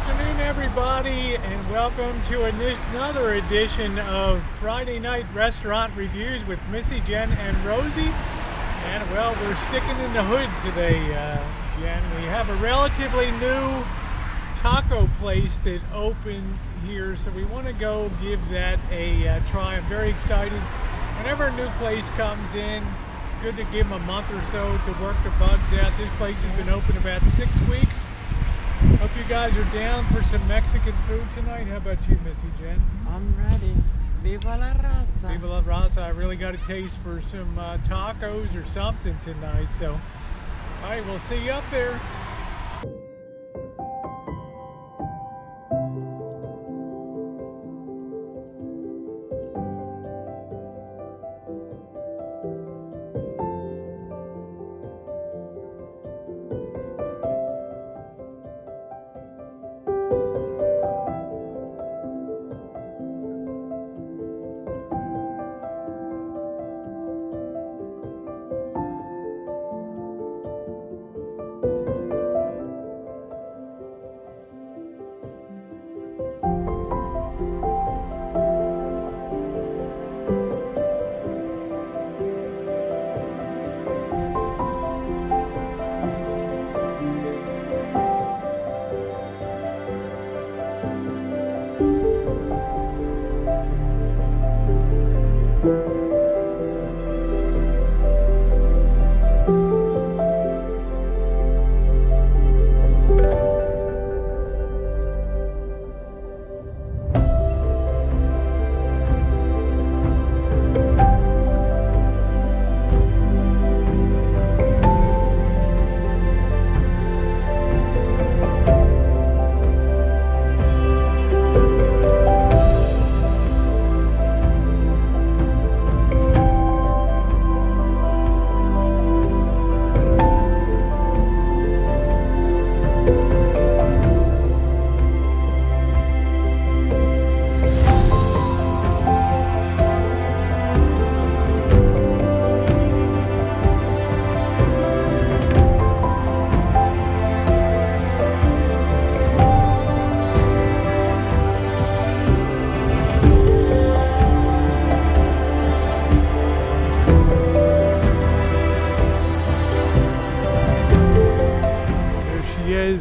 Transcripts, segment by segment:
afternoon, everybody, and welcome to another edition of Friday Night Restaurant Reviews with Missy, Jenn, and Rosie. And well, we're sticking in the hood today, Jen. We have a relatively new taco place that opened here, so we want to go give that a try. I'm very excited. Whenever a new place comes in, it's good to give them a month or so to work the bugs out. This place has been open about 6 weeks. Hope you guys are down for some Mexican food tonight. How about you, Missy Jenn? I'm ready. Viva la raza. Viva la raza. I really got a taste for some tacos or something tonight. So, all right, we'll see you up there.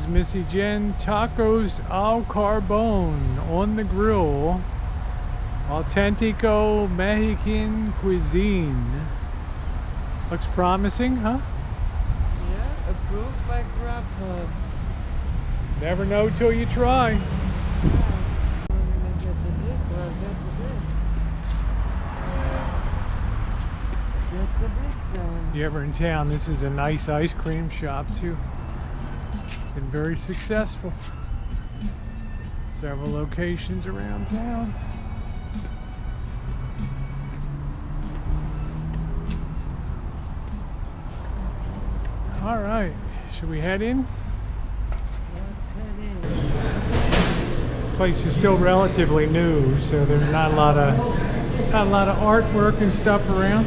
Missy Jenn tacos al carbone on the grill. Authentico Mexican cuisine. Looks promising, huh? Yeah, approved by Grubhub. Never know till you try. You ever in town? This is a nice ice cream shop too. Been very successful. Several locations around town. All right, should we head in? This place is still relatively new, so there's not a lot of artwork and stuff around.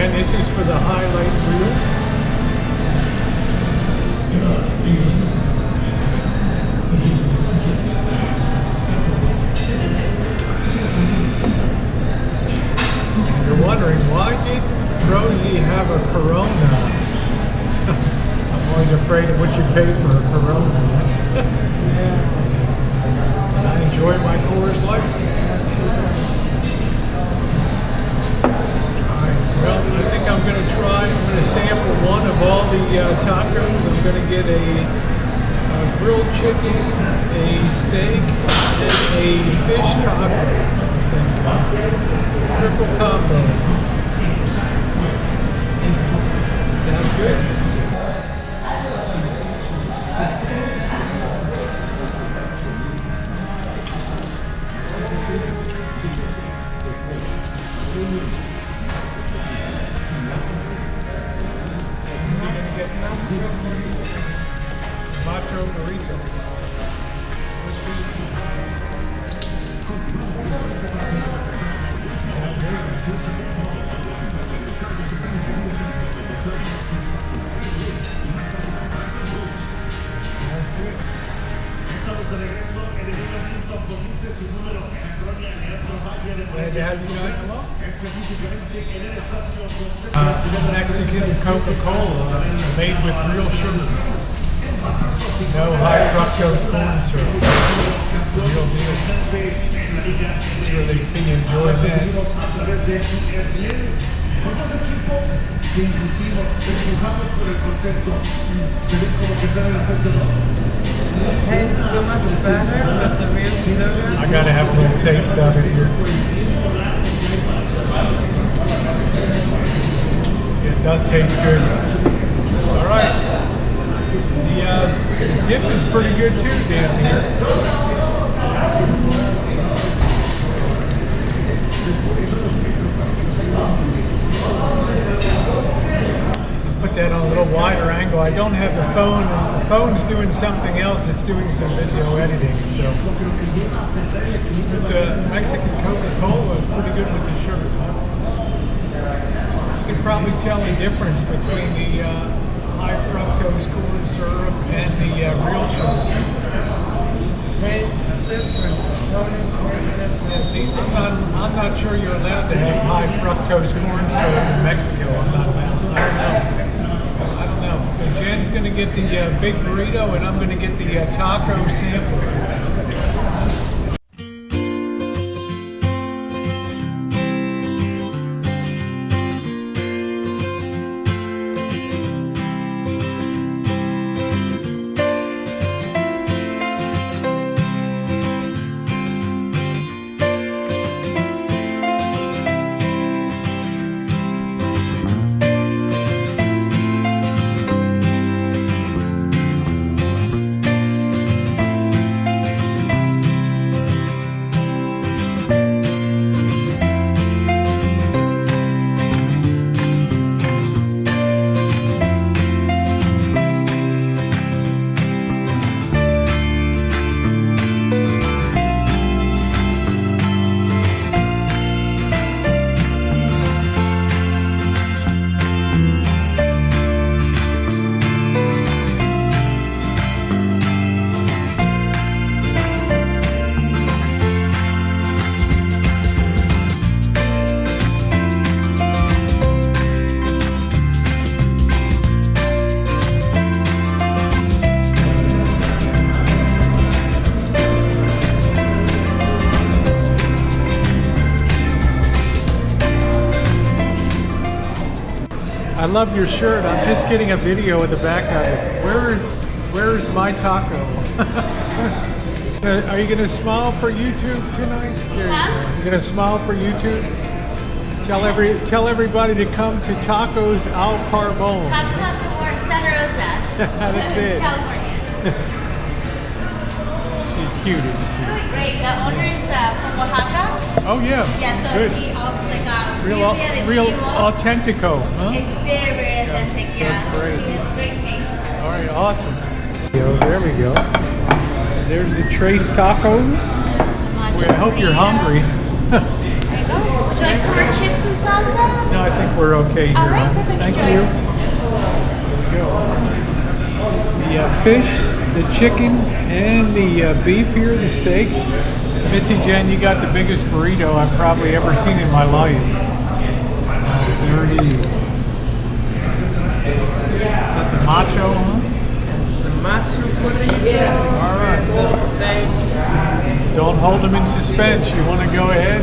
This is for the highlight reel. You're wondering, why did Rosie have a Corona? I'm always afraid of what you pay for a Corona. I enjoy my Coors Light. Well, I think I'm going to sample one of all the tacos. I'm going to get a grilled chicken, a steak, and a fish taco. Triple combo. Sounds good. Macho Burrito. Glad to have you guys along. Mexican Coca-Cola made with real sugar. No high fructose corn syrup. Real deal. Sure they see you enjoy that. Tastes so much better with the real sugar. I gotta have a little taste of it here. It does taste good. All right. The dip is pretty good too down here. Put that on a little wider angle. I don't have the phone. The phone's doing something else. It's doing some video editing. So, but the Mexican Coca-Cola is pretty good with the sugar. You can probably tell the difference between the high fructose corn syrup and the real sugar. Tastes different. I'm not sure you're allowed to have high fructose corn syrup in Mexico. I'm not allowed. I don't know. So Jen's going to get the big burrito, and I'm going to get the taco sample. I love your shirt. I'm just getting a video of the back of it. Where's my taco? Are you gonna smile for YouTube tonight? Huh? You gonna smile for YouTube? Tell everybody to come to Tacos Al Carbone. Tacos Santa Rosa. That's it. California. She's cute, isn't she? Really great. The owner is from Oaxaca. Oh yeah. Yeah, so good. he also like Real authentico, huh? It's very authentic, yeah. That's great. He has great taste. All right, awesome. There we go. There's the Trace Tacos. Macho I hope you're Burrito. hungry. There you go. Would you like some more chips and salsa? No, I think we're okay here. All right, Huh? perfect. Thank Enjoy. you. There we go. The fish, the chicken, and the beef here, the steak. Missy Jenn, you got the biggest burrito I've probably ever seen in my life. There it is. Is that the macho, huh? It's the Macho Burrito. All right. The steak. Don't hold them in suspense. You want to go ahead?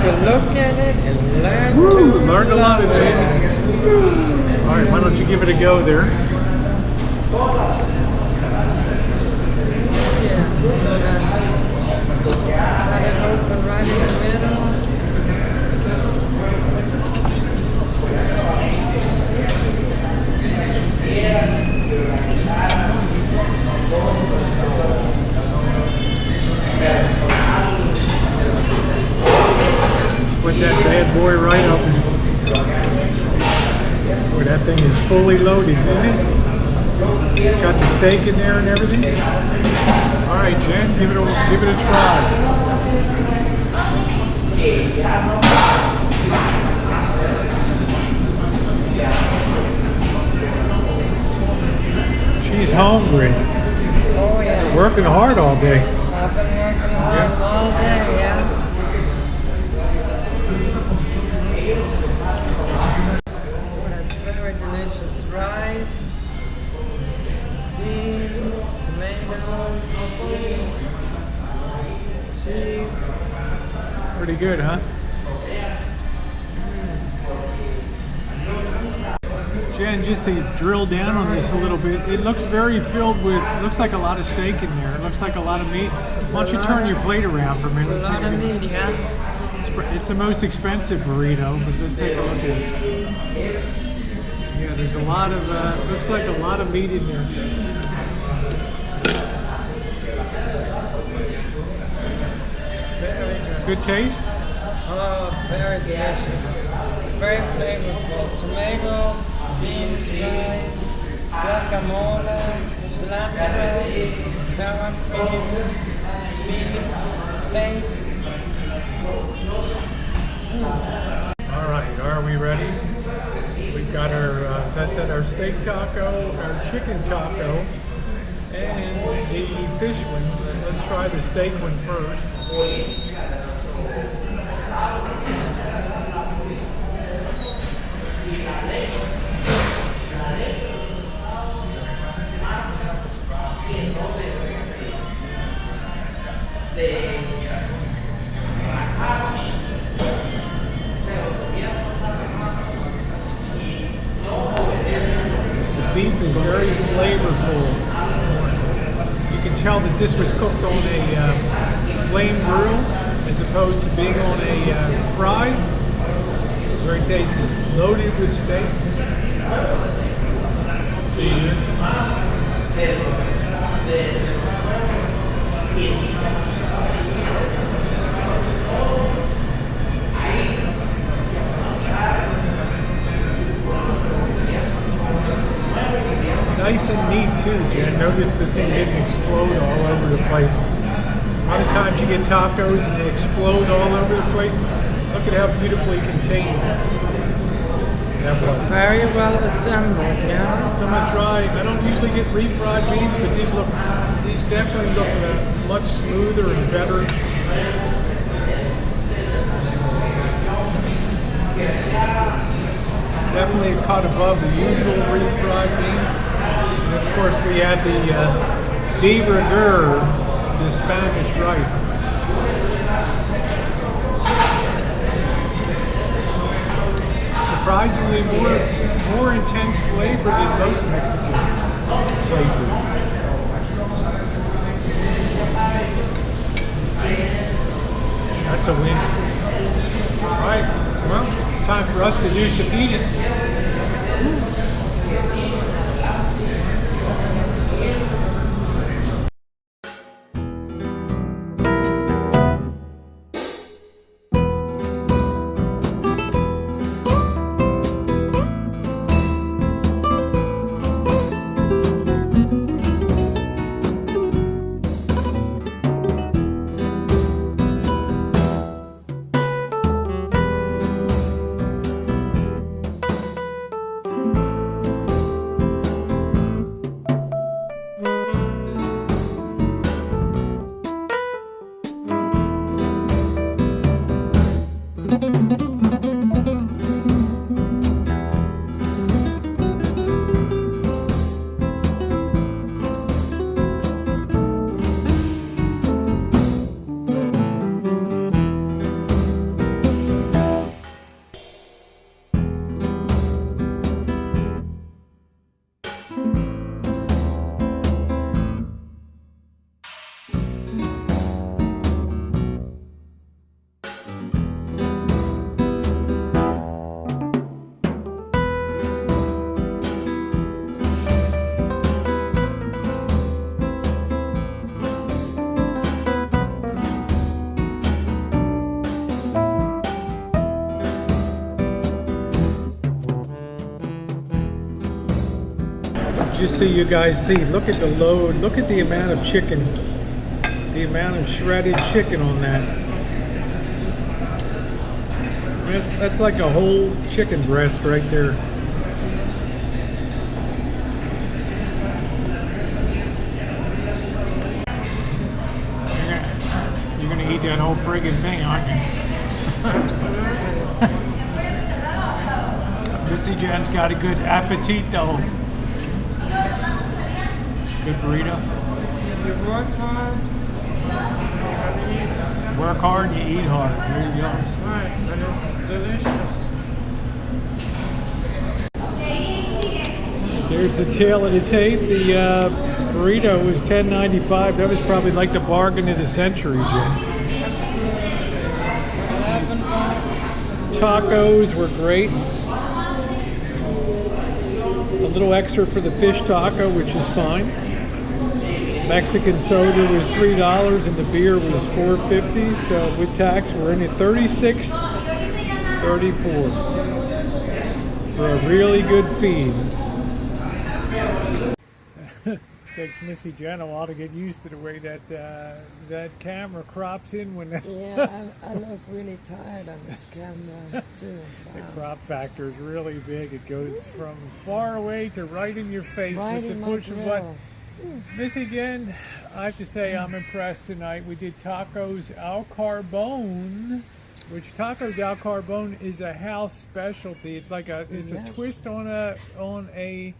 to look at it and learn to Learned a lot of it. All right, why don't you give it a go there? Cut it open right in the middle. Put that bad boy right up. Boy, that thing is fully loaded, isn't it? Got the steak in there and everything. All right, Jen, give it a try. She's hungry. Oh yeah. Working hard all day. I've been working hard all day, yeah. That's very delicious. Rice, beans, tomatoes, cheese. Pretty good, huh? Jen, just to drill down on this a little bit, it looks very filled with, looks like a lot of steak in there. It looks like a lot of meat. Why don't you turn your plate around for a minute? It's a lot of meat, yeah. It's the most expensive burrito, but let's take a look at it. Yeah, there's a lot of, looks like a lot of meat in there. Very good. Good taste? Oh, very delicious. Very flavorful. Tomato, beans, rice, guacamole, cilantro, sour cream, beef, steak. All right, are we ready? We've got our, as I said, our steak taco, our chicken taco, and the fish one. Let's try the steak one first. The beef is very flavorful. You can tell that this was cooked on a flame grill as opposed to being on a fry. Very tasty. Loaded with steak. Nice and neat too, Jen. Notice the thing didn't explode all over the place. A lot of times you get tacos and they explode all over the place. Look at how beautifully contained that was. Very well assembled, yeah. So I'm gonna try. I don't usually get refried beans, but these definitely look much smoother and better. Definitely a cut above the usual refried beans. And of course, we had the de rigueur, the Spanish rice. Surprisingly more intense flavor than most Mexican places. That's a win. All right, well, it's time for us to do some eating. just so you guys see, look at the load, look at the amount of chicken, the amount of shredded chicken on that. That's like a whole chicken breast right there. You're gonna eat that whole friggin' thing, aren't you? Missy Jenn's got a good appetito. Good burrito. You work hard. Work hard, you eat hard. There you go. That's right, and it's delicious. There's the tail of the tape. The burrito was $10.95. That was probably like the bargain of the century, Jen. Tacos were great. A little extra for the fish taco, which is fine. Mexican soda was $3 and the beer was $4.50. So with tax, we're in at $36.34 for a really good feed. Takes Missy Jenn a while to get used to the way that that camera crops in when. Yeah, I look really tired on this camera too. Wow. The crop factor is really big. It goes from far away to right in your face Right with in the my push of grill. button. Missy Jenn, I have to say I'm impressed tonight. We did tacos al carbone, which tacos al carbone is a house specialty. It's like a twist on a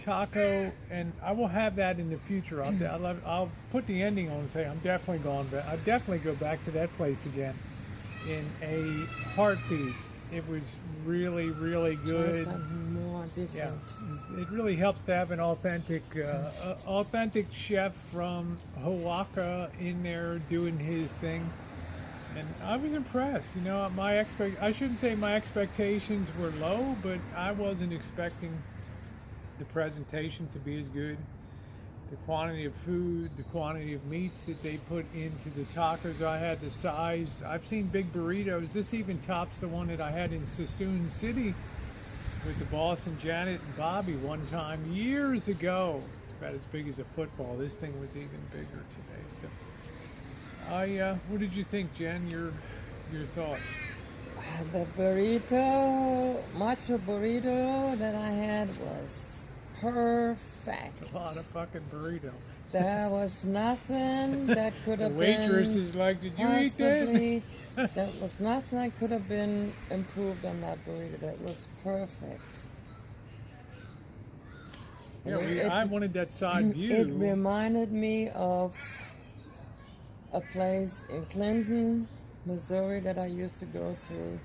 taco, and I will have that in the future. I'll put the ending on and say I'm definitely going back. I'll definitely go back to that place again in a heartbeat. It was really, really good. Try something more different. Yeah, it really helps to have an authentic chef from Oaxaca in there doing his thing. And I was impressed. You know, I shouldn't say my expectations were low, but I wasn't expecting the presentation to be as good. The quantity of food, the quantity of meats that they put into the tacos. I had the size. I've seen big burritos. This even tops the one that I had in Sassoon City with the boss and Janet and Bobby one time years ago. It's about as big as a football. This thing was even bigger today. So, what did you think, Jen? Your thoughts? The burrito, Macho Burrito that I had was perfect. It's a lot of fucking burrito. There was nothing that could have been. The waitress is like, "Did you eat that?" There was nothing that could have been improved on that burrito. That was perfect. Yeah, I wanted that side view. It reminded me of a place in Clinton, Missouri that I used to go to.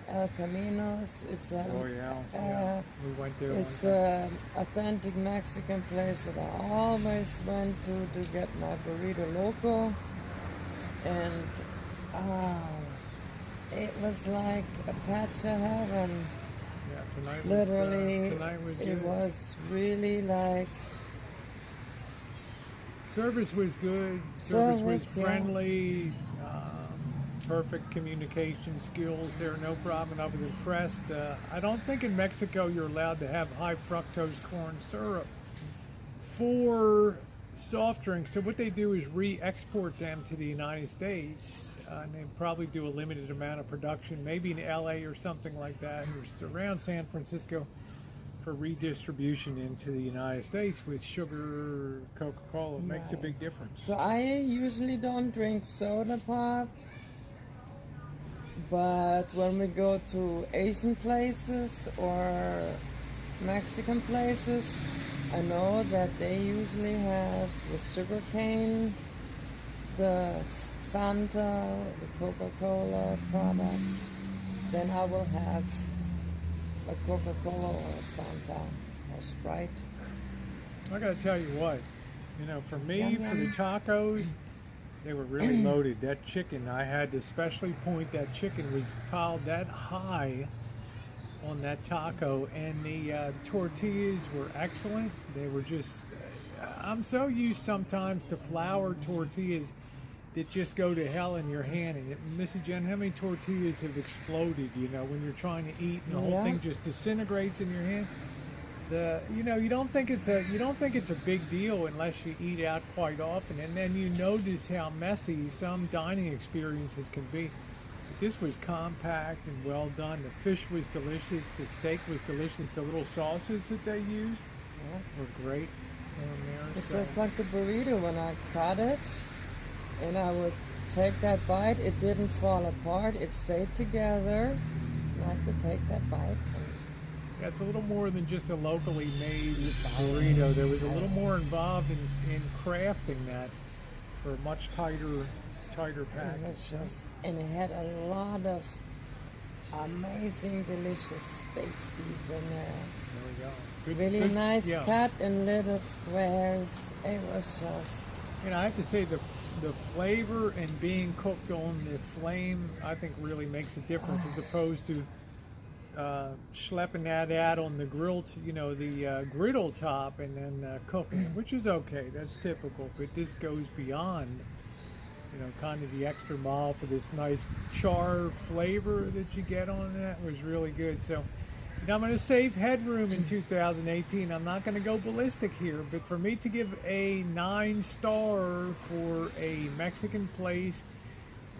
El Caminos. It's yeah, we went there. It's an authentic Mexican place that I always went to get my burrito loco, and it was like a patch of heaven. Yeah, tonight Literally, was it good. was really like. Service was good. Service was friendly. Perfect communication skills there, no problem. I was impressed. I don't think in Mexico you're allowed to have high fructose corn syrup for soft drinks. So what they do is re-export them to the United States. And they probably do a limited amount of production, maybe in LA or something like that, or around San Francisco, for redistribution into the United States with sugar, Coca-Cola. It makes a big difference. So I usually don't drink soda pop. But when we go to Asian places or Mexican places, I know that they usually have the sugar cane, the Fanta, the Coca-Cola products. Then I will have a Coca-Cola or a Fanta or Sprite. I gotta tell you what, for me, for the tacos, they were really loaded. That chicken, I had to specially point that chicken was piled that high on that taco, and the tortillas were excellent. They were just, I'm so used sometimes to flour tortillas that just go to hell in your hand. And Missy Jenn, how many tortillas have exploded, when you're trying to eat and the whole thing just disintegrates in your hand? you don't think it's a big deal unless you eat out quite often, and then you notice how messy some dining experiences can be. But this was compact and well done. The fish was delicious. The steak was delicious. The little sauces that they used were great on there. It's just like the burrito. When I cut it and I would take that bite, it didn't fall apart. It stayed together. And I could take that bite. Yeah, it's a little more than just a locally made burrito. There was a little more involved in crafting that for a much tighter package. It was just, and it had a lot of amazing, delicious steak beef in there. There we go. Really nice cut in little squares. It was just. And I have to say the flavor and being cooked on the flame, I think really makes a difference as opposed to schlepping that out on the grill, the griddle top and then cooking it, which is okay. That's typical. But this goes beyond, kind of the extra mile for this nice char flavor that you get on that was really good. So, I'm going to save headroom in 2018. I'm not going to go ballistic here, but for me to give a 9-star for a Mexican place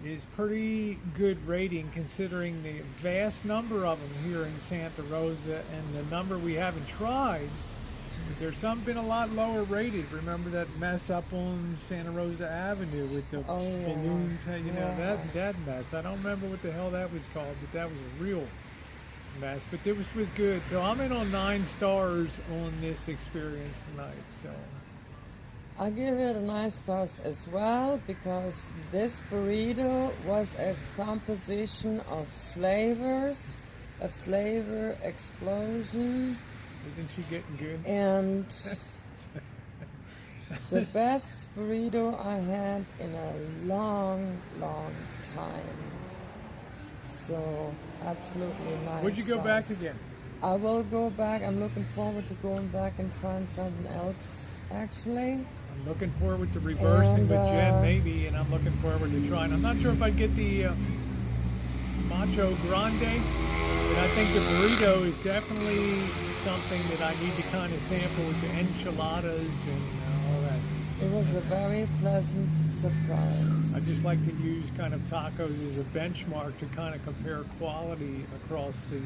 is pretty good rating considering the vast number of them here in Santa Rosa and the number we haven't tried. There's some been a lot lower rated. Remember that mess up on Santa Rosa Avenue with the balloons? That mess. I don't remember what the hell that was called, but that was a real mess. But this was good. So I'm in on 9 stars on this experience tonight. So I give it a 9 stars as well because this burrito was a composition of flavors, a flavor explosion. Isn't she getting good? And the best burrito I had in a long, long time. So absolutely 9 Would you go back again? I will go back. I'm looking forward to going back and trying something else, actually. I'm looking forward to reversing with Jen, maybe, and I'm looking forward to trying. I'm not sure if I'd get the Macho Grande, but I think the burrito is definitely something that I need to kind of sample with the enchiladas and all that. It was a very pleasant surprise. I just like to use kind of tacos as a benchmark to kind of compare quality across the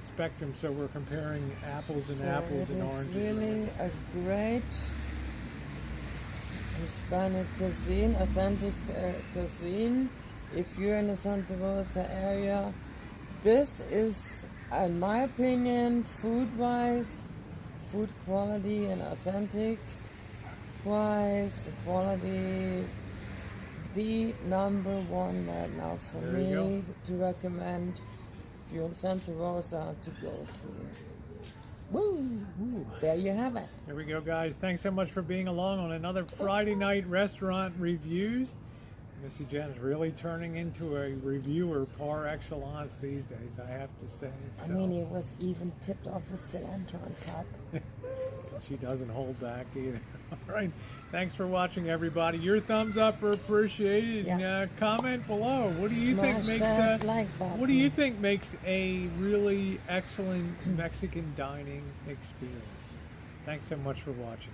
spectrum. So we're comparing apples and apples and oranges. It's really a great Hispanic cuisine, authentic cuisine. If you're in the Santa Rosa area, this is, in my opinion, food-wise, food quality and authentic wise, quality, the number one right now for me to recommend if you're in Santa Rosa to go to. Woo! There you have it. There we go, guys. Thanks so much for being along on another Friday night restaurant reviews. Missy Jenn is really turning into a reviewer par excellence these days, I have to say. So. I mean, it was even tipped off with cilantro on top. She doesn't hold back either. All right. Thanks for watching, everybody. Your thumbs up are appreciated. Yeah. And comment below. What do you Smash think that like button. What do you think makes a really excellent Mexican dining experience? Thanks so much for watching.